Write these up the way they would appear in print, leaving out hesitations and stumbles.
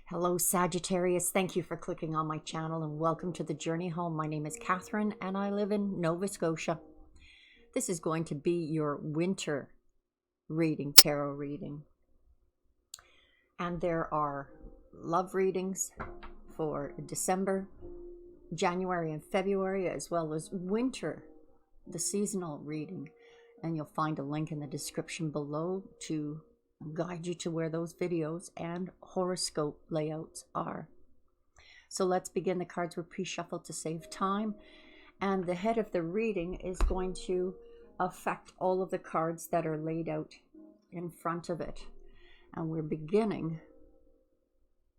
Hello, Sagittarius. Thank you for clicking on my channel and welcome to the journey home. My name is Catherine and I live in Nova Scotia. This is going to be your winter reading, tarot reading. And there are love readings for December, January, and February, as well as winter, the seasonal reading. And you'll find a link in the description below to guide you to where those videos and horoscope layouts are. So let's begin. The cards were pre-shuffled to save time, and the head of the reading is going to affect all of the cards that are laid out in front of it. And we're beginning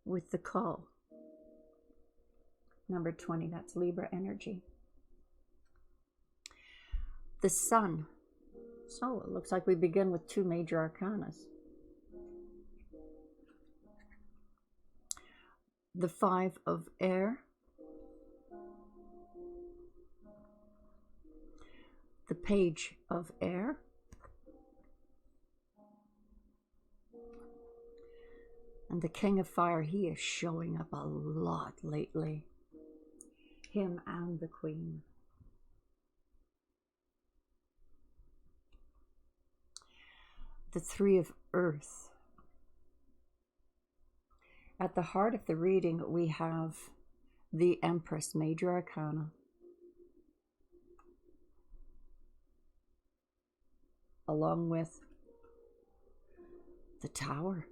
with the call. Number 20, that's Libra energy. The Sun. So it looks like we begin with two major arcanas. The Five of Air, the Page of Air, and the King of Fire. He is showing up a lot lately, him and the Queen. The Three of Earth. At the heart of the reading, we have the Empress, major arcana, along with the Tower,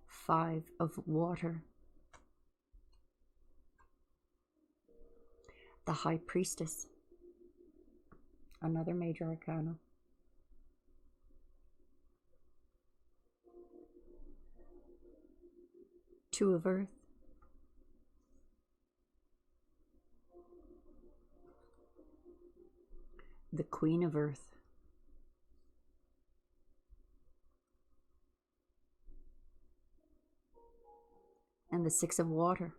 Five of Water, the High Priestess, another major arcana, Two of Earth, the Queen of Earth, and the Six of Water.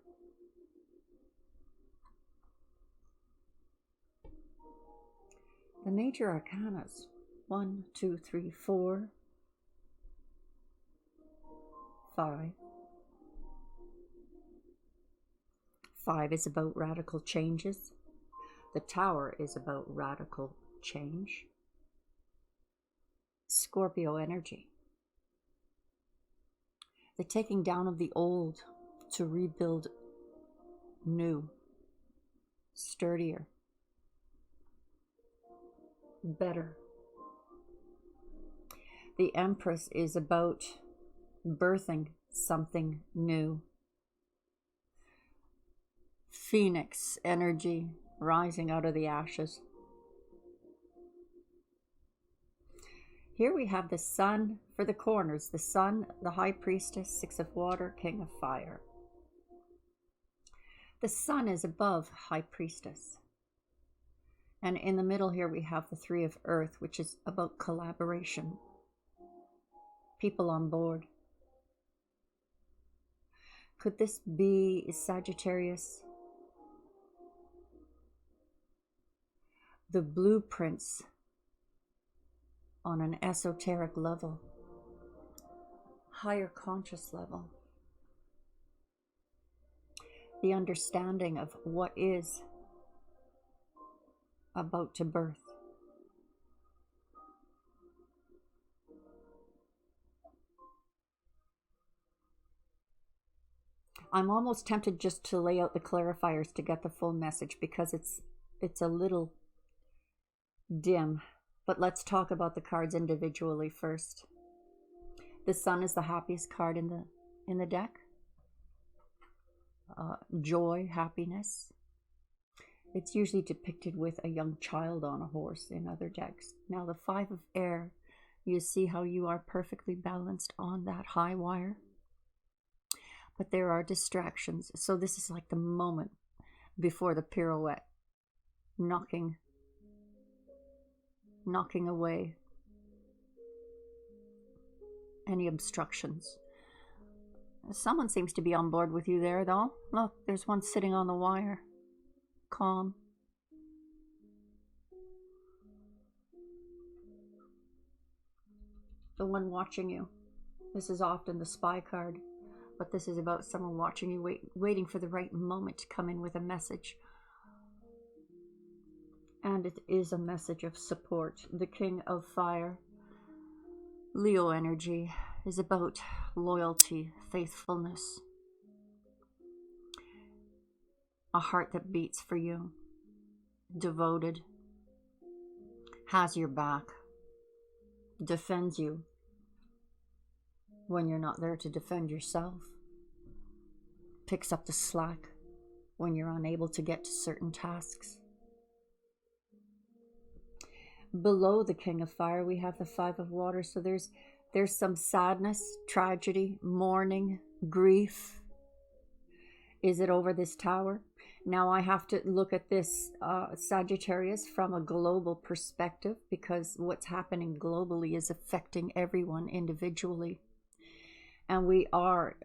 The major arcanas, 1, 2, 3, 4, 5. 5 is about radical changes. The Tower is about radical change. Scorpio energy. The taking down of the old to rebuild new, sturdier, better. The Empress is about birthing something new. Phoenix energy, rising out of the ashes. Here we have the Sun for the corners. The Sun, the High Priestess, Six of Water, King of Fire. The Sun is above High Priestess. And in the middle here we have the Three of Earth, which is about collaboration. People on board. Could this be Sagittarius? The blueprints on an esoteric level, higher conscious level, the understanding of what is about to birth. I'm almost tempted just to lay out the clarifiers to get the full message because it's a little dim, but let's talk about the cards individually first. The Sun is the happiest card in the deck. Joy, happiness. It's usually depicted with a young child on a horse in other decks. Now the Five of Air, you see how you are perfectly balanced on that high wire, but there are distractions. So this is like the moment before the pirouette, knocking away any obstructions. Someone seems to be on board with you there, though. Look, there's one sitting on the wire. Calm. the one watching you. This is often the spy card, but this is about someone watching you, waiting for the right moment to come in with a message. And it is a message of support. The King of Fire, Leo energy, is about loyalty, faithfulness, a heart that beats for you, devoted, has your back, defends you when you're not there to defend yourself, picks up the slack when you're unable to get to certain tasks. Below the King of Fire, we have the Five of Water. So there's some sadness, tragedy, mourning, grief. Is it over this tower? Now I have to look at this Sagittarius from a global perspective, because what's happening globally is affecting everyone individually. And we are,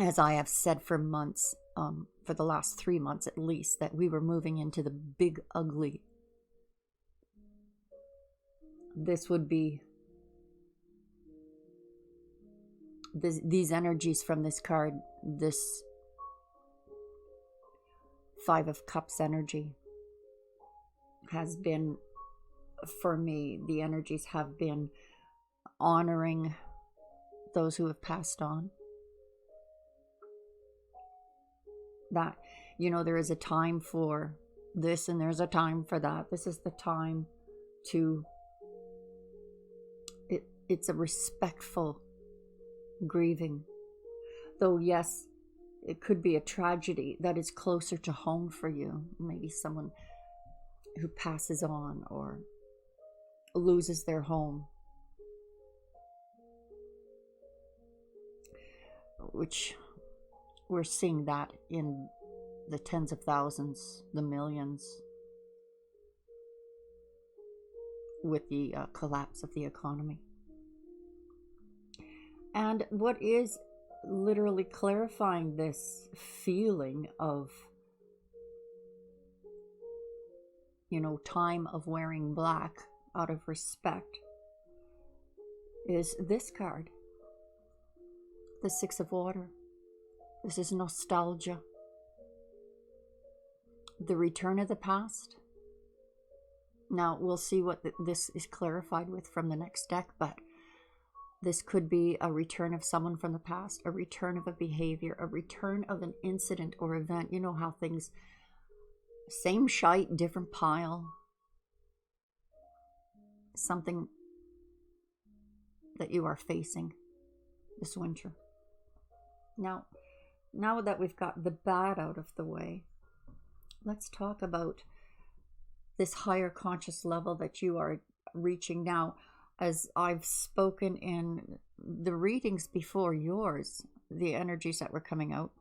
as I have said for months, for the last 3 months at least, that we were moving into the big ugly. This would be these energies from this card, this Five of Cups energy has been, for me, the energies have been honoring those who have passed on. That, you know, there is a time for this and there's a time for that. This is the time to, it's a respectful grieving. Though, yes, it could be a tragedy that is closer to home for you. Maybe someone who passes on or loses their home, which we're seeing that in the tens of thousands, the millions, with the collapse of the economy. And what is literally clarifying this feeling of, you know, time of wearing black out of respect is this card, the Six of Water. This is nostalgia, the return of the past. Now we'll see what this is clarified with from the next deck, but this could be a return of someone from the past, a return of a behavior, a return of an incident or event. You know how things, same shite, different pile. Something that you are facing this winter. Now that we've got the bad out of the way, let's talk about this higher conscious level that you are reaching now. As I've spoken in the readings before yours, the energies that were coming out,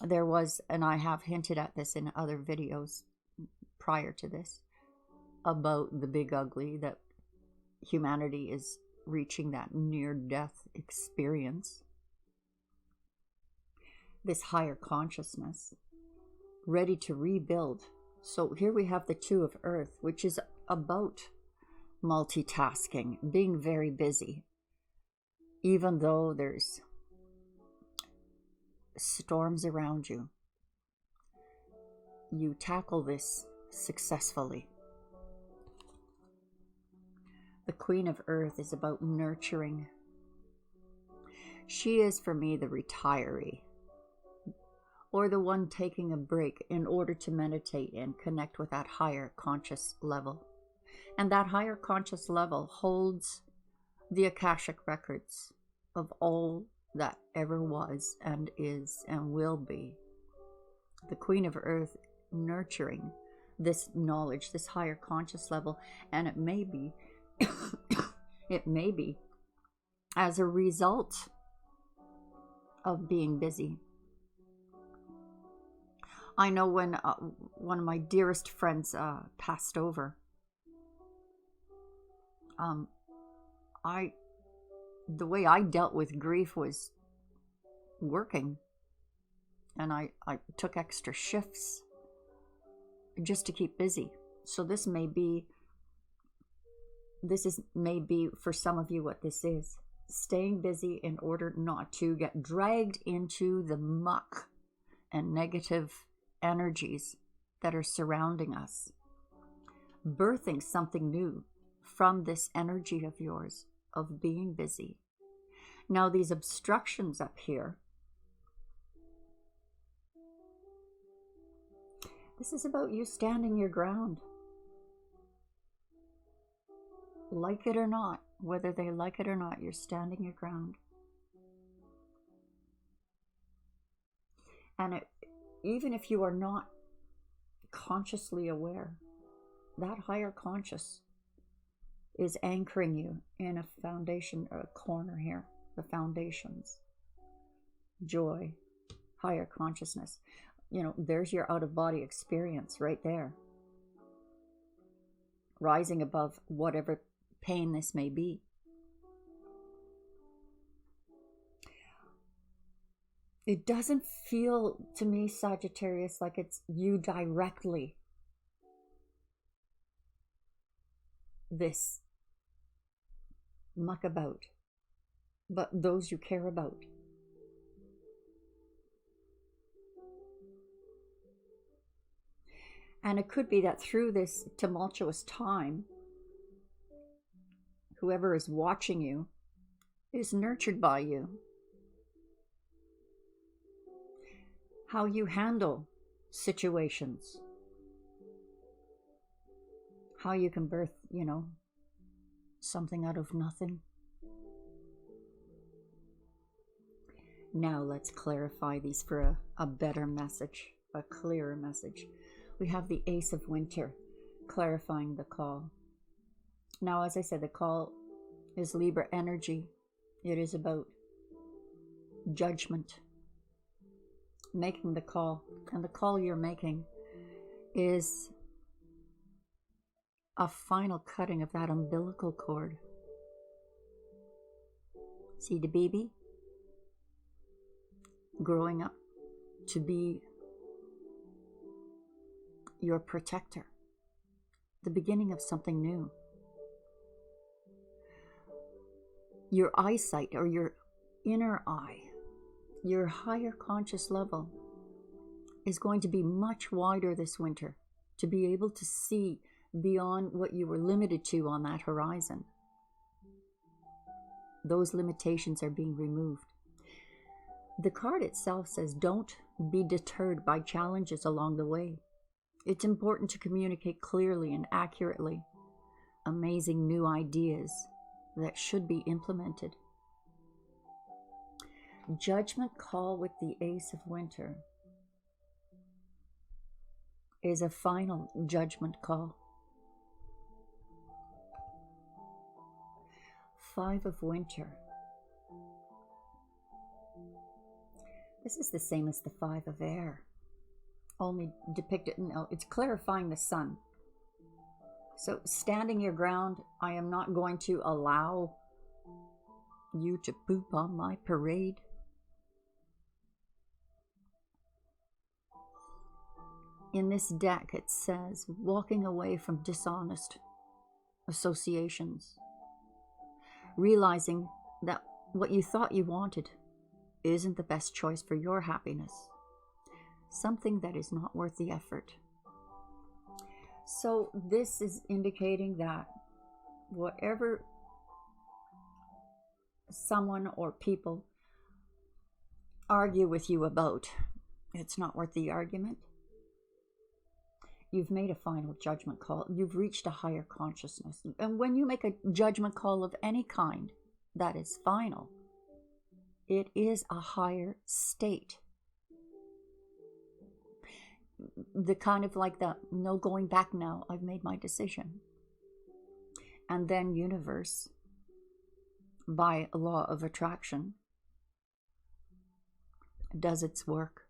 there was, and I have hinted at this in other videos prior to this, about the big ugly, that humanity is reaching that near-death experience. This higher consciousness, ready to rebuild. So here we have the Two of Earth, which is about multitasking, being very busy. Even though there's storms around you, you tackle this successfully. The Queen of Earth is about nurturing. She is, for me, the retiree, or the one taking a break in order to meditate and connect with that higher conscious level. And that higher conscious level holds the Akashic records of all that ever was and is and will be. The Queen of Earth nurturing this knowledge, this higher conscious level, and it may be, it may be as a result of being busy. I know when one of my dearest friends passed over, the way I dealt with grief was working, and I took extra shifts just to keep busy. So this may be this is maybe for some of you what this is. Staying busy in order not to get dragged into the muck and negative energies that are surrounding us. Birthing something new from this energy of yours of being busy. Now these obstructions up here, this is about you standing your ground. Like it or not, whether they like it or not, you're standing your ground. And even if you are not consciously aware, that higher conscious is anchoring you in a foundation, or a corner here, the foundations. Joy, higher consciousness. You know, there's your out-of-body experience right there. Rising above whatever pain this may be. It doesn't feel to me, Sagittarius, like it's you directly. This muck about, but those you care about. And it could be that through this tumultuous time, whoever is watching you is nurtured by you. How you handle situations. How you can birth, you know, something out of nothing. Now let's clarify these for a better message, a clearer message. We have the Ace of Winter, clarifying the call. Now, as I said, the call is Libra energy. It is about judgment, making the call. And the call you're making is a final cutting of that umbilical cord. See the baby growing up to be your protector, the beginning of something new. Your eyesight, or your inner eye, your higher conscious level is going to be much wider this winter, to be able to see beyond what you were limited to on that horizon. Those limitations are being removed. The card itself says, don't be deterred by challenges along the way. It's important to communicate clearly and accurately amazing new ideas that should be implemented. Judgment call with the Ace of Winter is a final judgment call. Five of Winter. This is the same as the Five of Air, only depicted, no, it's clarifying the sun. So standing your ground, I am not going to allow you to poop on my parade. In this deck, it says walking away from dishonest associations, realizing that what you thought you wanted isn't the best choice for your happiness, something that is not worth the effort. So this is indicating that whatever someone or people argue with you about, it's not worth the argument. You've made a final judgment call. You've reached a higher consciousness. And when you make a judgment call of any kind, that is final. It is a higher state. The kind of like the no going back now, I've made my decision. And then universe, by a law of attraction, does its work.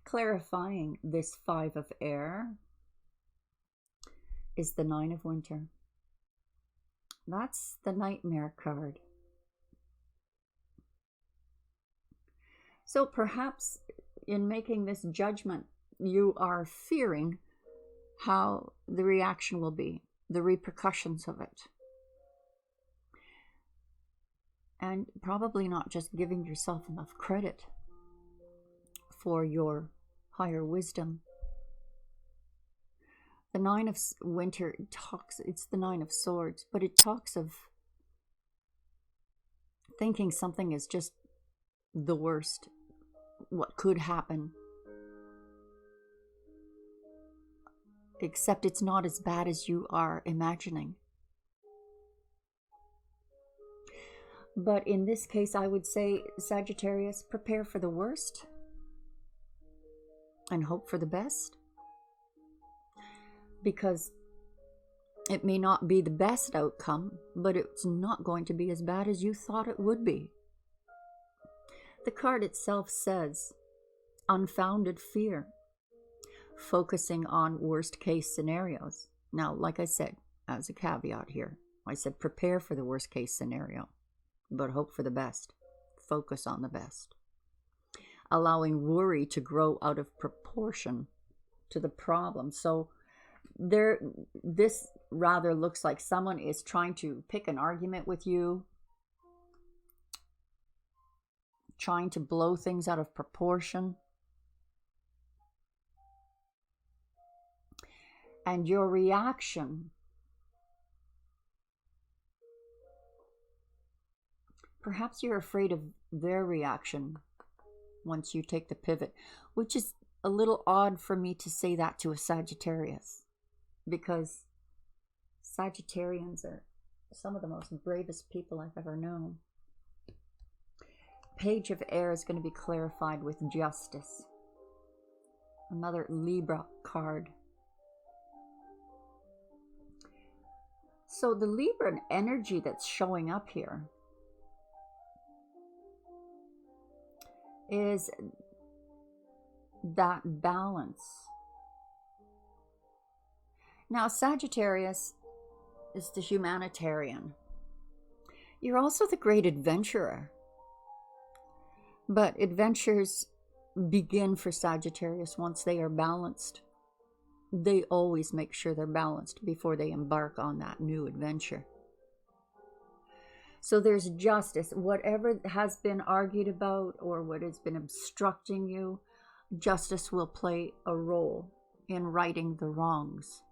Clarifying this Five of Air is the Nine of Winter. That's the Nightmare card. So perhaps in making this judgment, you are fearing how the reaction will be. the repercussions of it. And probably not just giving yourself enough credit for your higher wisdom. The Nine of Winter talks, it's the Nine of Swords, but it talks of thinking something is just the worst, what could happen. Except it's not as bad as you are imagining. But in this case, I would say, Sagittarius, prepare for the worst and hope for the best. Because it may not be the best outcome, but it's not going to be as bad as you thought it would be. The card itself says, unfounded fear, focusing on worst case scenarios. Now, like I said, as a caveat here, I said prepare for the worst case scenario, but hope for the best. Focus on the best. Allowing worry to grow out of proportion to the problem. So this rather looks like someone is trying to pick an argument with you, trying to blow things out of proportion. And your reaction, perhaps you're afraid of their reaction once you take the pivot, which is a little odd for me to say that to a Sagittarius, because Sagittarians are some of the most bravest people I've ever known. Page of Air is going to be clarified with justice. Another Libra card. So the Libran energy that's showing up here is that balance. Now, Sagittarius is the humanitarian. You're also the great adventurer. But adventures begin for Sagittarius once they are balanced. They always make sure they're balanced before they embark on that new adventure. So there's justice. Whatever has been argued about or what has been obstructing you, justice will play a role in righting the wrongs.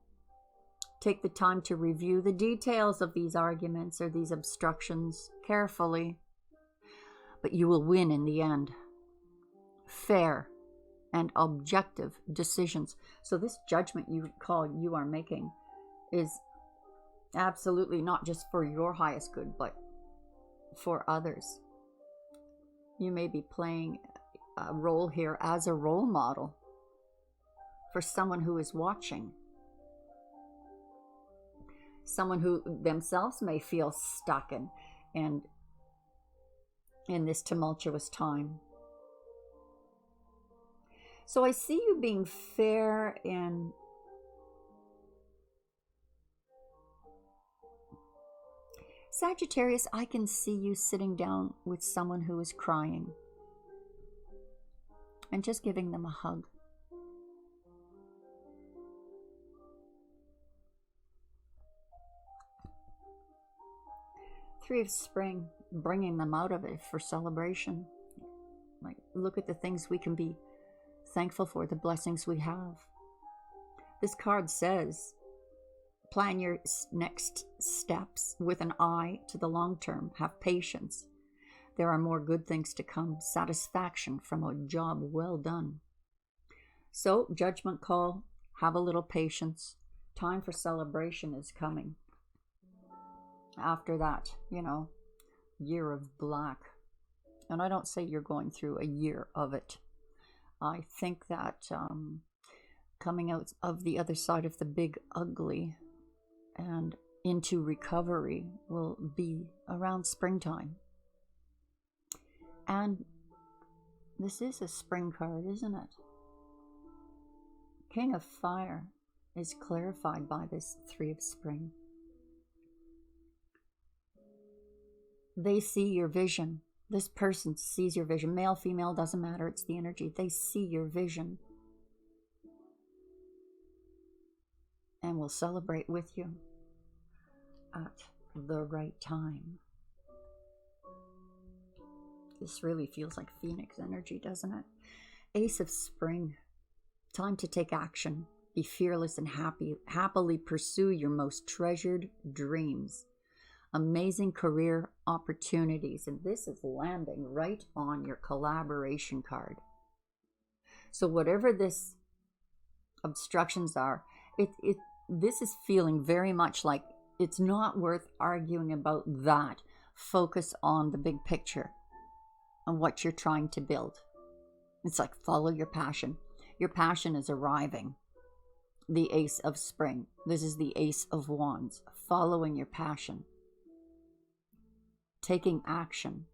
Take the time to review the details of these arguments or these obstructions carefully, but you will win in the end. Fair and objective decisions. So this judgment you are making is absolutely not just for your highest good, but for others. You may be playing a role here as a role model for someone who is watching. Someone who themselves may feel stuck in this tumultuous time. So I see you being fair in Sagittarius. I can see you sitting down with someone who is crying and just giving them a hug. Three of Spring, bringing them out of it for celebration. Like, look at the things we can be thankful for, the blessings we have. This card says, plan your next steps with an eye to the long term. Have patience. There are more good things to come. Satisfaction from a job well done. So, judgment call. Have a little patience. Time for celebration is coming. After that, year of black. And I don't say you're going through a year of it. I think that coming out of the other side of the big ugly and into recovery will be around springtime. And this is a spring card, isn't it? King of Fire is clarified by this Three of Spring. They see your vision. This person sees your vision. Male, female, doesn't matter. It's the energy. They see your vision and will celebrate with you. at the right time. This really feels like Phoenix energy, doesn't it? Ace of Spring. Time to take action. Be fearless and happily pursue your most treasured dreams. Amazing career opportunities. And this is landing right on your collaboration card. So whatever this obstructions are, this is feeling very much like it's not worth arguing about that. Focus on the big picture, on what you're trying to build. It's like follow your passion. Your passion is arriving. The Ace of Spring. This is the Ace of Wands. Following your passion. Taking action.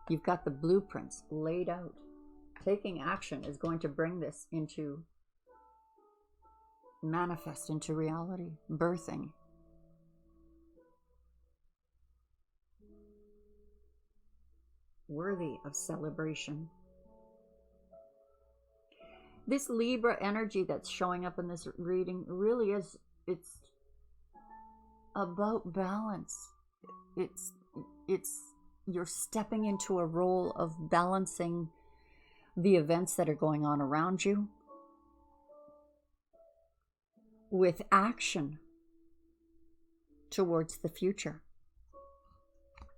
You've got the blueprints laid out. Taking action is going to bring this into manifest into reality, birthing. Worthy of celebration. This Libra energy that's showing up in this reading really is, it's about balance. It's you're stepping into a role of balancing the events that are going on around you with action towards the future.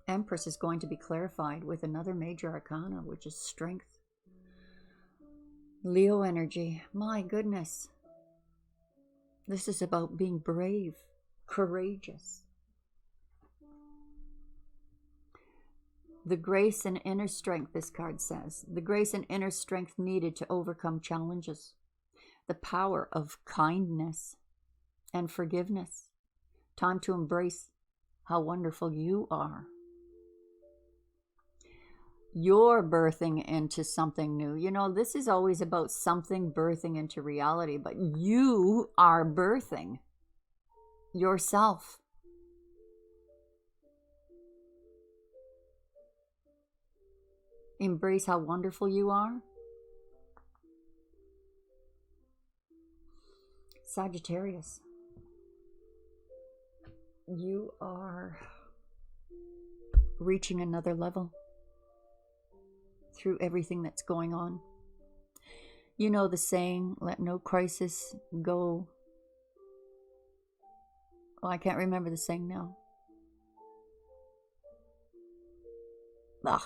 Empress is going to be clarified with another major arcana, which is strength. Leo energy, my goodness. This is about being brave, courageous. The grace and inner strength, this card says. The grace and inner strength needed to overcome challenges. The power of kindness and forgiveness. Time to embrace how wonderful you are. You're birthing into something new. You know, this is always about something birthing into reality, but you are birthing yourself. Embrace how wonderful you are. Sagittarius, you are reaching another level through everything that's going on. You know the saying, let no crisis go. Oh, I can't remember the saying now. Ugh.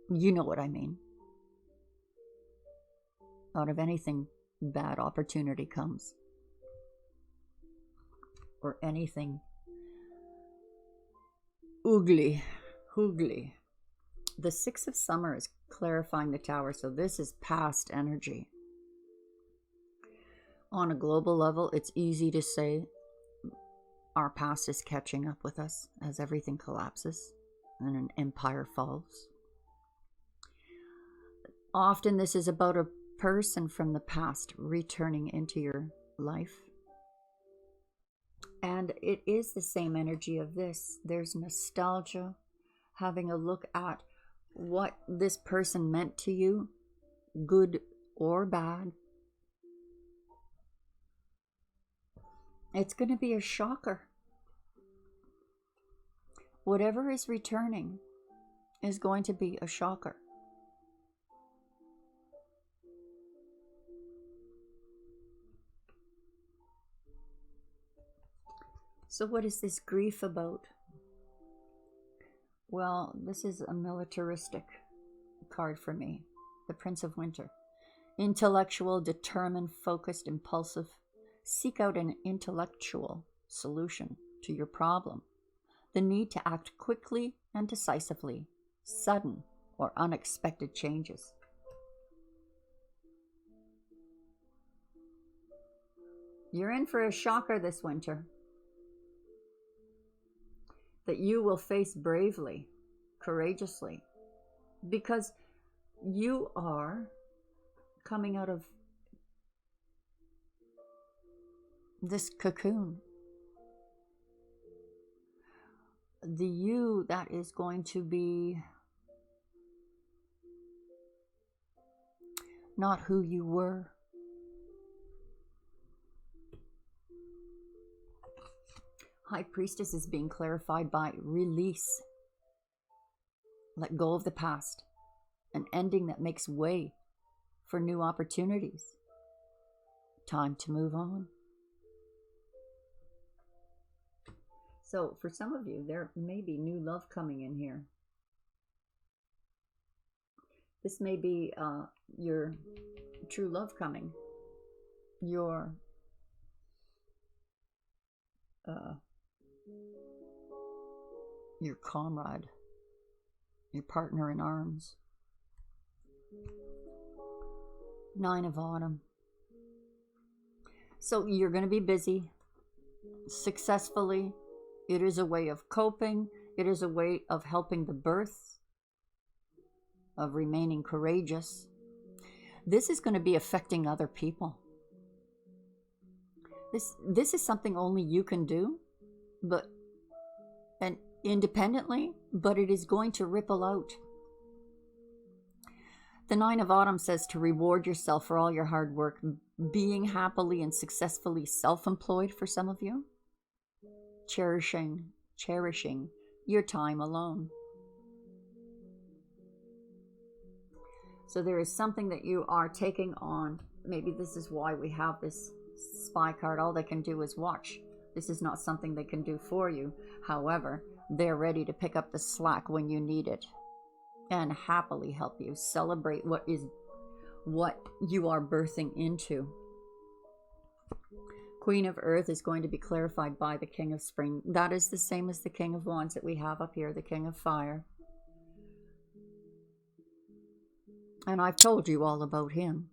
You know what I mean. Out of anything bad, opportunity comes. Or anything oogly. The Six of Summer is clarifying the Tower, so this is past energy. On a global level, it's easy to say our past is catching up with us as everything collapses and an empire falls. Often this is about a person from the past returning into your life. And it is the same energy of this. There's nostalgia, having a look at what this person meant to you, good or bad. It's going to be a shocker. Whatever is returning is going to be a shocker. So what is this grief about? Well, this is a militaristic card for me. The Prince of Winter. Intellectual, determined, focused, impulsive. Seek out an intellectual solution to your problem. The need to act quickly and decisively. Sudden or unexpected changes. You're in for a shocker this winter that you will face bravely, courageously, because you are coming out of this cocoon. The you that is going to be not who you were. High Priestess is being clarified by release. Let go of the past. An ending that makes way for new opportunities. Time to move on. So for some of you, there may be new love coming in here. This may be your true love coming. Your comrade, your partner in arms. Nine of Autumn. So you're going to be busy successfully. It is a way of coping. It is a way of helping the birth, of remaining courageous. This is going to be affecting other people. This is something only you can do, and independently, but it is going to ripple out. The Nine of Autumn says to reward yourself for all your hard work, being happily and successfully self-employed for some of you, cherishing your time alone. So there is something that you are taking on. Maybe this is why we have this spy card. All they can do is watch. This is not something they can do for you. However, they're ready to pick up the slack when you need it and happily help you celebrate what you are birthing into. Queen of Earth is going to be clarified by the King of Spring. That is the same as the King of Wands that we have up here, the King of Fire. And I've told you all about him.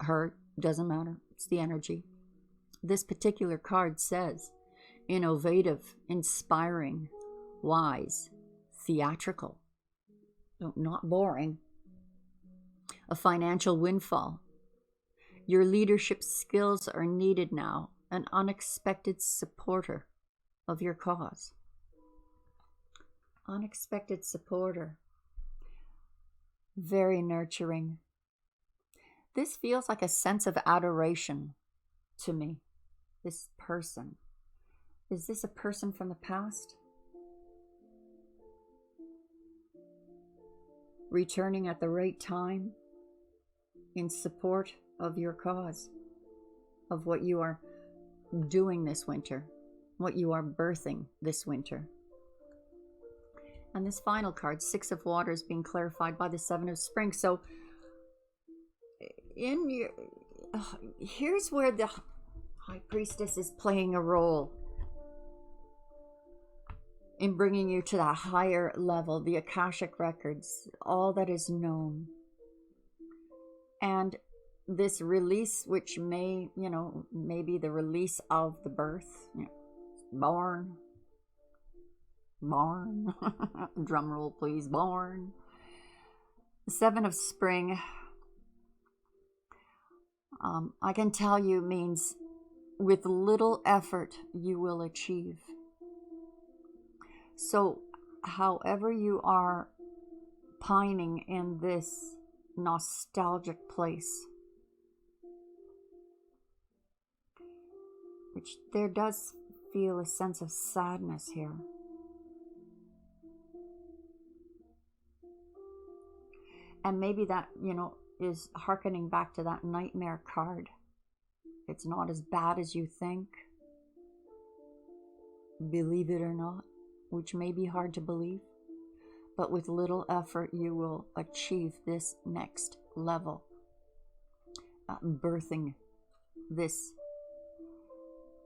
Her, doesn't matter. It's the energy. This particular card says innovative, inspiring, wise, theatrical. Not boring. A financial windfall. Your leadership skills are needed now. An unexpected supporter of your cause. Unexpected supporter. Very nurturing. This feels like a sense of adoration to me. This person. Is this a person from the past? Returning at the right time in support of your cause, of what you are doing this winter, what you are birthing this winter. And this final card, Six of Waters, being clarified by the Seven of Spring. So here's where the High Priestess is playing a role in bringing you to that higher level, the Akashic records, all that is known. And this release, which may be the release of the birth, born, drum roll please, born. The Seven of Spring, I can tell you, means with little effort you will achieve. So however you are pining in this nostalgic place, which there does feel a sense of sadness here. And maybe that, is hearkening back to that nightmare card. It's not as bad as you think. Believe it or not, which may be hard to believe. But with little effort, you will achieve this next level. Birthing this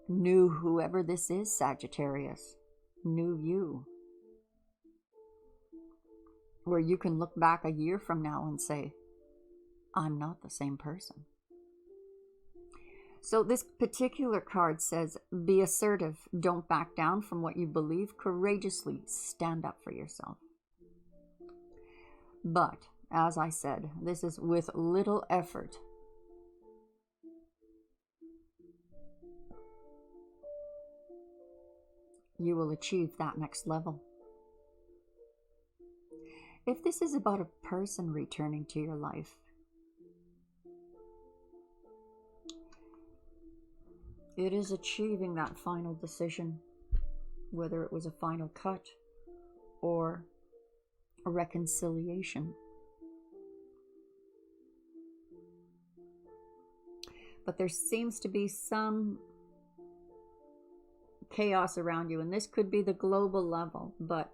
new, whoever this is, Sagittarius, new you. Where you can look back a year from now and say, I'm not the same person. So this particular card says, be assertive. Don't back down from what you believe. Courageously stand up for yourself. But, as I said, this is with little effort. You will achieve that next level. If this is about a person returning to your life, it is achieving that final decision. whether it was a final cut or a reconciliation. But there seems to be some chaos around you, and this could be the global level, but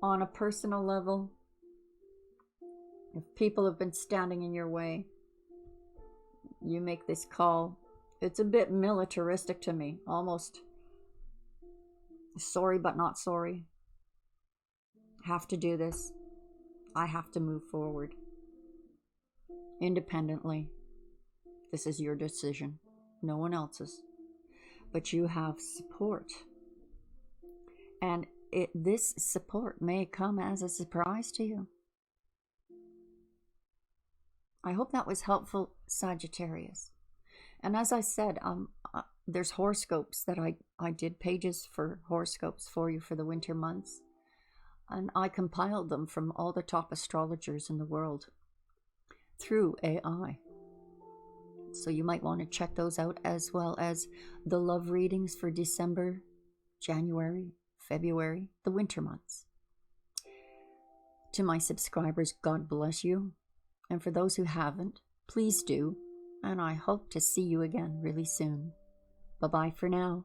on a personal level, if people have been standing in your way, you make this call. It's a bit militaristic to me, almost sorry but not sorry. Have to do this. I have to move forward independently. This is your decision, no one else's. But you have support. And this support may come as a surprise to you. I hope that was helpful, Sagittarius. And as I said, there's horoscopes that I did pages for horoscopes for you for the winter months. And I compiled them from all the top astrologers in the world through AI. So you might want to check those out, as well as the love readings for December, January, February, the winter months. To my subscribers, God bless you. And for those who haven't, please do. And I hope to see you again really soon. Bye-bye for now.